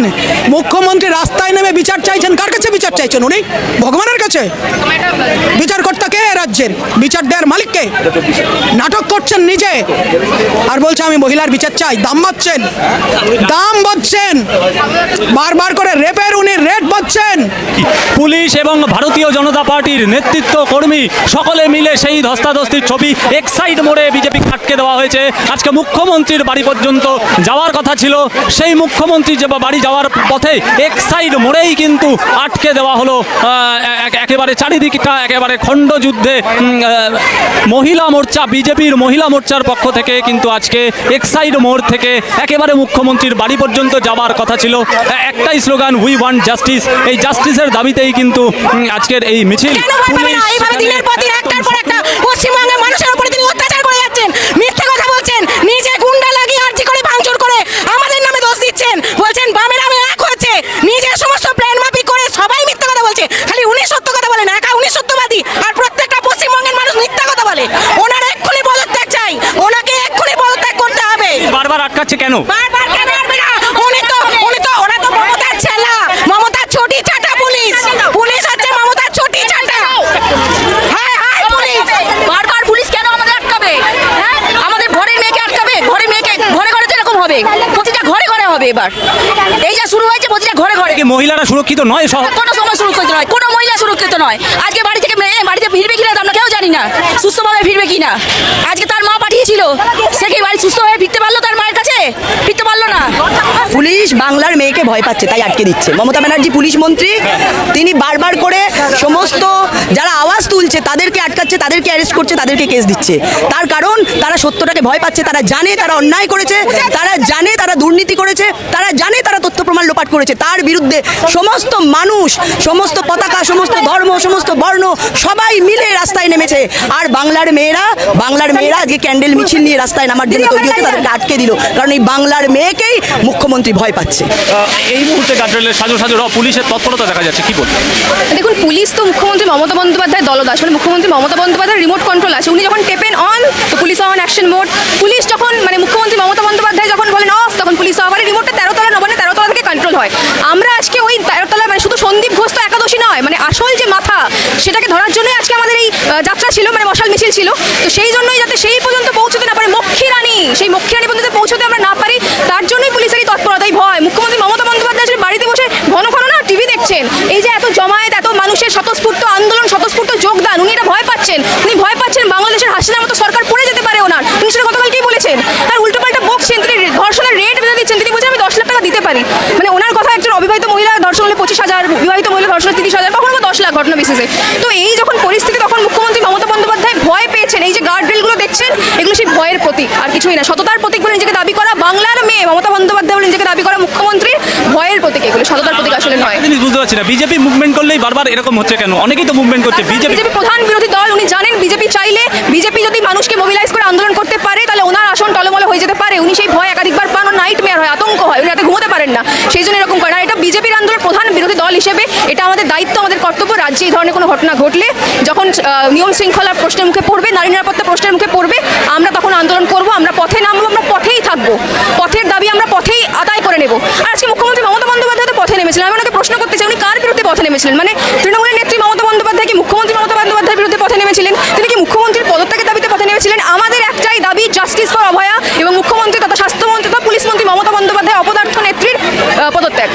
বলছেন মুখ্যমন্ত্রী রাস্তায় নেমে বিচার চাইছেন। কার কাছে বিচার চাইছেন উনি? ভগবানের কাছে? বিচারকর্তা কে রাজ্যের? বিচার দেওয়ার মালিককে? নাটক করছেন নিজে আর বলছে আমি মহিলার বিচার চাই। দাম বাড়ছেন, দাম বাড়ছেন, বারবার করে রেপের উনি রেট বাড়ছেন। পুলিশ এবং ভারতীয় জনতা পার্টির নেতৃত্ব কর্মী সকলে মিলে সেই ধস্তাধস্তির ছবি। এক্সাইড মোড়ে বিজেপি আটকে দেওয়া হয়েছে। আজকে মুখ্যমন্ত্রীর বাড়ি পর্যন্ত যাওয়ার কথা ছিল, সেই মুখ্যমন্ত্রী যে বাড়ি যাওয়ার পথে এক্সাইড মোড়েই কিন্তু আটকে দেওয়া হলো। একেবারে চারিদিকটা একেবারে খণ্ডযুদ্ধে মহিলা মোর্চা, বিজেপির মহিলা মোর্চার পক্ষ থেকে কিন্তু আজকে এক্সাইড মোড় থেকে একেবারে মুখ্যমন্ত্রীর বাড়ি পর্যন্ত যাওয়ার কথা ছিল। একটাই স্লোগান, উই ওয়ান্ট জাস্টিস। এই জাস্টিসের দাবিতেই কিন্তু আজকের এই মিছিল। দিনের পর দিন একটার পর একটা পশ্চিমবঙ্গের মানুষের উপরে তিনি অত্যাচার করে যাচ্ছেন, মিথ্যে কথা বলছেন, নিজে গুন্ডা লাগিয়ে আর্জি করে ভাঙচুর করে আমাদের নামে দোষ দিচ্ছেন, বলছেন বামের নামে এক হচ্ছে, নিজের সমস্ত প্ল্যান মাফিক করে সবাই মিথ্যা কথা বলছে। খালি উনি সত্য কথা বলেন, একা উনি সত্যবাদী, আর প্রত্যেকটা পশ্চিমবঙ্গের মানুষ মিথ্যা কথা বলে। ওনার এক্ষুনি পদত্যাগ চাই, ওনাকে এক্ষুনি পদত্যাগ করতে হবে। বারবার আটকাচ্ছে কেন? বারবার কেন আসবে না? ওরা তো মমতার ছেলা, মমতার ছোটি চাটা পুলিশ। পুলিশ হচ্ছে মমতার ছোটি চাটা। হায় হায় পুলিশ! বারবার পুলিশ কেন আমাদের আটকাবে? হ্যাঁ, আমাদের ঘরের মেয়েকে আটকাবে। ঘরের মেয়েকে ঘরে ঘরে তো এরকম হবে, প্রতিটা ঘরে ঘরে হবে। এবার এই যে শুরু হয়েছে, প্রতিটা ঘরে ঘরে। কি মহিলারা সুরক্ষিত নয়? কোনো সময় সুরক্ষিত নয়, কোনো মহিলা সুরক্ষিত নয়। আজকে বাড়ি থেকে মেয়ে বাড়িতে ফিরবে কিনা আমরা কেউ জানি না, সুস্থভাবে ফিরবে কিনা। আজকে তার মা পাঠিয়েছিল, সে কি বাড়ি সুস্থভাবে ফিরতে পারলো? তার মায়ের কাছে ফিরতে পারলো না। পুলিশ বাংলার মেয়েকে ভয় পাচ্ছে, তাই আটকে দিচ্ছে। মমতা ব্যানার্জি পুলিশ মন্ত্রী, তিনি বারবার করে সমস্ত যারা আওয়াজ তুলছে তাদেরকে আটকাচ্ছে, তাদেরকে অ্যারেস্ট করছে, তাদেরকে কেস দিচ্ছে। তার কারণ তারা সত্যটাকে ভয় পাচ্ছে। তারা জানে তারা অন্যায় করেছে, তারা জানে তারা দুর্নীতি করেছে, তারা জানে তারা তথ্য প্রমাণ লোপাট করেছে। তার বিরুদ্ধে সমস্ত মানুষ, সমস্ত পতাকা, সমস্ত ধর্ম, সমস্ত বর্ণ সবাই মিলে রাস্তায় নেমেছে। আর বাংলার মেয়েরা আজকে ক্যান্ডেল মিছিল নিয়ে রাস্তায় নামার জন্য তৈরি হচ্ছে, তাদেরকে আটকে দিল। কারণ এই বাংলার মেয়েকেই মুখ্যমন্ত্রী ভয় পাচ্ছে। এই মুহূর্তে গাজরেলের সাজো পুলিশের তৎপরতা দেখা যাচ্ছে, কি বলবো? দেখুন, পুলিশ তো মুখ্যমন্ত্রী মমতা বন্দ্যোপাধ্যায় দলদাস, মানে মুখ্যমন্ত্রী মমতা বন্দ্যোপাধ্যায়ের রিমোট কন্ট্রোল আছে। উনি যখন টেপেন অন তো police on action mode. Police যখন মানে মুখ্যমন্ত্রী মমতা বন্দ্যোপাধ্যায় যখন বলেন অফ, তখন পুলিশ অফ। আর রিমোটটা 13 তলা নবান্নে 13 তলা থেকে কন্ট্রোল হয়। আমরা আজকে ওই 13 তলায় মানে শুধু সন্দীপ ঘোষ তো একাদশী নয়, মানে আসল যে মাথা সেটাকে ধরার জন্যই আজকে আমাদের এই যাত্রা ছিল, মানে মশাল মিছিল ছিল। তো সেই জন্যই যাতে সেই পর্যন্ত পৌঁছতে না পারে মক্ষী রানী, সেই মক্ষী রানী পর্যন্ত পৌঁছতে আমরা না পারি, তার জন্যই পুলিশের এই তৎপরতাই ভয়। মুখ্যমন্ত্রী মমতা বন্দ্যোপাধ্যায় আসলে বাড়িতে বসে ঘন ঘন না টিভি দেখছেন, এই যে এত জমায়েত, এত মানুষের স্বতঃস্ফূর্ত আন্দোলন, স্বতঃস্ফূর্ত যোগদান, উনি এটা ভয় পাচ্ছেন। উনি ভয় পাচ্ছেন বাংলাদেশের হাসিনার মতো সরকার পড়ে যেতে পারে ওনার। উনি সেটা গতকালকেই বলেছেন। আর উল্টোপাল্টা বকছেন, তিনি ধর্ষণের রেট বেঁধে দিচ্ছেন। তিনি বলছেন আমি 10 লাখ টাকা দিতে পারি। মানে ওনার কথা, একজন অবিবাহিত মহিলা ধর্ষণ হলে 25,000, বিবাহিত মহিলা ধর্ষণ 30,000, কখনো 10 লাখ ঘটনা বিশেষে। তো এই যখন পরিস্থিতি, তখন মুখ্যমন্ত্রী মমতা বন্দ্যোপাধ্যায় ভয় পেয়েছেন। এই যে গার্ডরেলগুলো দেখছেন, এগুলো সেই ভয়ের প্রতীক, আর কিছুই না। সততার প্রতীক বলে নিজেকে দাবি করা বাংলার মেয়ে মমতা বন্দ্যোপাধ্যায় বলে নিজেকে দাবি করা মুখ্যমন্ত্রীর ভয়ের প্রতীক, এগুলো সততার প্রতীক আসলে নয়। জিনিস বুঝতে পারছি না, বিজেপি মুভমেন্ট করলেই বারবার এরকম হচ্ছে কেন? অনেকেই তো মুভমেন্ট করছে। বিজেপি প্রধান বিরোধী দল, উনি জানেন বিজেপি চাইলে, বিজেপি যদি মানুষকে মোবিলাইজ করে আন্দোলন করতে পারে, তাহলে ওনার আসন টলমল হয়ে যেতে পারে। উনি সেই ভয় একাধিকবার পান, নাইট মেয়ার হয়, আতঙ্ক হয়, উনি রাতে ঘুমোতে পারেন না, সেই জন্য এরকম করেন। আর এটা বিজেপির আন্দোলন, প্রধান বিরোধী দল হিসেবে এটা আমাদের দায়িত্ব, আমাদের কর্তব্য। রাজ্যে এই ধরনের কোনো ঘটনা ঘটলে, যখন নিয়ম শৃঙ্খলার প্রশ্নের মুখে পড়বে, নারী নিরাপত্তা প্রশ্নের মুখে পড়বে, আমরা তখন আন্দোলন করব, আমরা পথে নামবো, আমরা পথেই থাকবো। পথের দাবি আমরা পথেই আদায় করে নেব। আর আজকে মুখ্যমন্ত্রী মমতা বন্দ্যোপাধ্যায় তো পথে নেমেছিলেন। আমি ওনাকে প্রশ্ন করতে চাই, উনি কার বিরুদ্ধে পথে নেমেছিলেন? মানে তৃণমূলের নেত্রী মমতা বন্দ্যোপাধ্যায় কি মুখ্যমন্ত্রী মমতা বন্দ্যোপাধ্যায়ের বিরুদ্ধে পথে নেমেছিলেন? তিনি কি মুখ্যমন্ত্রীর পদত্যাগের দাবিতে পথে নেমেছিলেন? আমাদের একটাই দাবি, জাস্টিস ফর অভয়া, এবং মুখ্যমন্ত্রী তথা স্বাস্থ্যমন্ত্রী তথা পুলিশমন্ত্রী মমতা বন্দ্যোপাধ্যায় অপদার্থ নেত্রীর পদত্যাগ।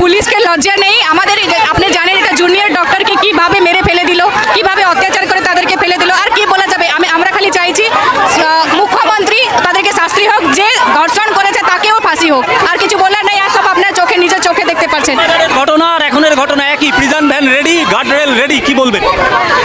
পুলিশকে লজ্জা নেই আমাদের। আপনি জানেন এটা জুনিয়র ডক্টরকে কিভাবে মেরে ফেলে দিল, কিভাবে অত্যাচার করে তাদেরকে ফেলে দিল। আর কি বলা যাবে? আমরা খালি চাইছি মুখ্যমন্ত্রী তাদেরকে শাস্তি হোক, যে ধর্ষণ করেছে তাকেও ফাঁসি হোক। আর কিছু বলার নাই, আর সব আপনার চোখে, নিজের চোখে দেখতে পাচ্ছেন। ঘটনা আর এখনের ঘটনা একই। Prison van ready, guardrail ready, কি বলবেন?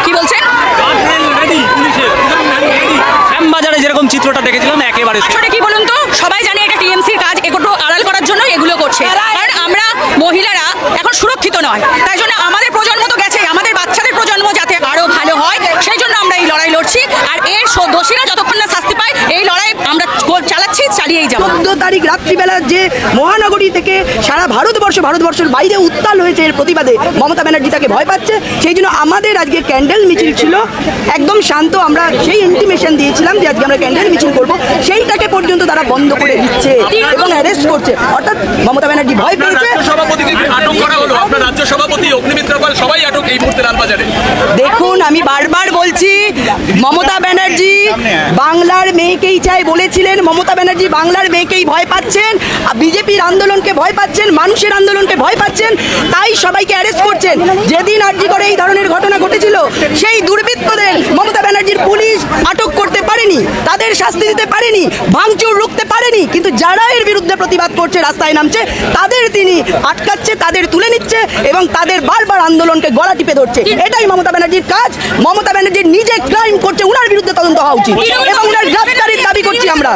কি বলছেন? গার্ডরেল রেডি, পুলিশের প্রিজন ভ্যান রেডি। শ্যামবাজারে যেরকম চিত্রটা দেখেছিলাম একেবারে আসলে কি বলুন তো, সবাই জানে এটা টিএমসির কাজ, এগুলো আড়াল করার জন্য এগুলো করছে। কারণ আমরা মহিলারা এখন সুরক্ষিত নয়, তাই জন্য আমাদের প্রজন্ম তো গেছে, আমাদের বাচ্চাদের প্রজন্ম যাতে আরো ভালো হয়, সেই জন্য আমরা এই লড়াই লড়ছি। আর এর দোষীরা যতক্ষণ না শাস্তি পায়, এই লড়াই আমরা চালাচ্ছি, দিয়েই যাবো। 14 তারিখ রাত্রিবেলা যে মহানগরী থেকে সারা ভারতবর্ষের বাইরে উত্তাল হয়েছে এর প্রতিবাদে মমতা ব্যানার্জি তাকে ভয় পাচ্ছে। সেই জন্য আমাদের আজকে ক্যান্ডেল মিছিল ছিল, একদম শান্ত। আমরা সেই ইন্টিমেশন দিয়েছিলাম যে আজকে আমরা ক্যান্ডেল মিছিল করব, সেইটাকে পর্যন্ত তারা বন্ধ করে দিচ্ছে এবং অ্যারেস্ট করছে। অর্থাৎ মমতা ব্যানার্জি ভয় পেয়েছে। আটক করা হলো, আপনার রাজ্য সভাপতি অগ্নিমিত্রা পাল সবাই আটক এই মুহূর্তে লালবাজারে। দেখুন, আমি বারবার বলছি, মমতা ব্যানার্জি বাংলার মেয়েকেই চাই বলেছিলেন। মমতা ব্যানার্জি বাংলার মেয়েকেই ভয় পাচ্ছেন, বিজেপির আন্দোলনকে ভয় পাচ্ছেন, মানুষের আন্দোলনকে ভয় পাচ্ছেন, তাই সবাইকে অ্যারেস্ট করছেন। যেদিন আরজি করে এই ধরনের ঘটনা ঘটেছিল, সেই দুর্বৃত্তদের মমতা ব্যানার্জির পুলিশ আটক করতে পারেনি, তাদের শাস্তি দিতে পারেনি, ভাঙচুর রুখতে পারেনি। কিন্তু যারা এর বিরুদ্ধে প্রতিবাদ করছে, রাস্তায় নামছে, তাদের তিনি আটকাচ্ছে, তাদের তুলে নিচ্ছে এবং তাদের বারবার আন্দোলনকে গলা টিপে ধরছে। এটাই মমতা ব্যানার্জির কাজ। মমতা ব্যানার্জি নিজে ক্রাইম করছে, উনার বিরুদ্ধে তদন্ত হওয়া উচিত এবং উনার গ্রেফতারির দাবি করছি আমরা।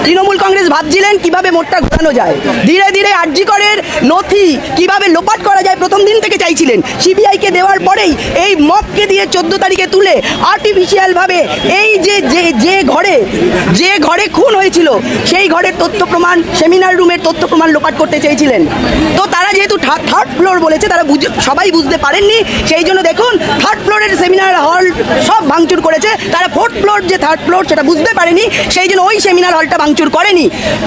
তৃণমূল কংগ্রেস ভাবছিলেন কিভাবে মোটটা ঘোরানো যায়, ধীরে ধীরে আরজি করের নথি কিভাবে লোপাট করা যায় প্রথম দিন থেকে চাইছিলেন। সিবিআইকে দেওয়ার পরেই এই মবকে দিয়ে 14 তারিখে তুলে আর্টিফিশিয়াল ভাবে এই যে ঘরে খুন হয়েছিল সেই ঘরের তথ্য প্রমাণ, সেমিনার রুমের তথ্য প্রমাণ লোপাট করতে চেয়েছিলেন। তো তারা যেহেতু থার্ড ফ্লোর বলেছে, তারা সবাই বুঝতে পারেননি। সেই জন্য দেখুন, থার্ড ফ্লোরের সেমিনার হল সব ভাঙচুর করেছে, তারা ফোর্থ ফ্লোর যে থার্ড ফ্লোর সেটা বুঝতে পারেনি, সেই জন্য ওই সেমিনার হলটা ভাঙচুর করেনি।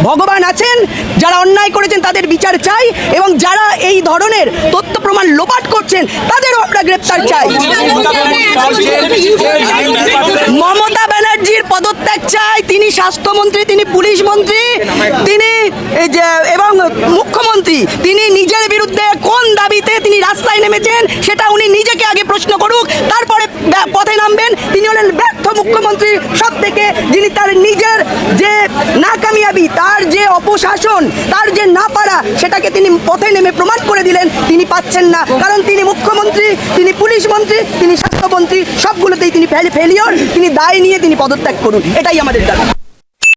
ভগবান আছেন, যারা অন্যায় করেছেন তাদের বিচার চাই এবং যারা এই ধরনের তথ্য প্রমাণ লোপাট করছেন তাদেরও আমরা গ্রেপ্তার চাই। মমতা ব্যানার্জির পদত্যাগ চাই। তিনি স্বাস্থ্যমন্ত্রী, তিনি পুলিশ মন্ত্রী, তিনি এবং মুখ্যমন্ত্রী। তিনি নিজের বিরুদ্ধে কোন দাবিতে তিনি রাস্তায় নেমেছেন সেটা উনি নিজেকে আগে প্রশ্ন করুক, তারপরে পথে নামবেন। তিনি হলেন ব্যর্থ মুখ্যমন্ত্রী সব থেকে, যিনি তার নিজের যে নাকামিয়াবি, তার যে অপশাসন, তার যে না পারা, সেটাকে তিনি পথে নেমে প্রমাণ করে দিলেন তিনি পাচ্ছেন না। কারণ তিনি মুখ্যমন্ত্রী, তিনি পুলিশ মন্ত্রী, তিনি স্বাস্থ্যমন্ত্রী, সবগুলোতেই তিনি ফেলিওর। তিনি দায় নিয়ে তিনি পদত্যাগ করুন, এটাই আমাদের দাবি।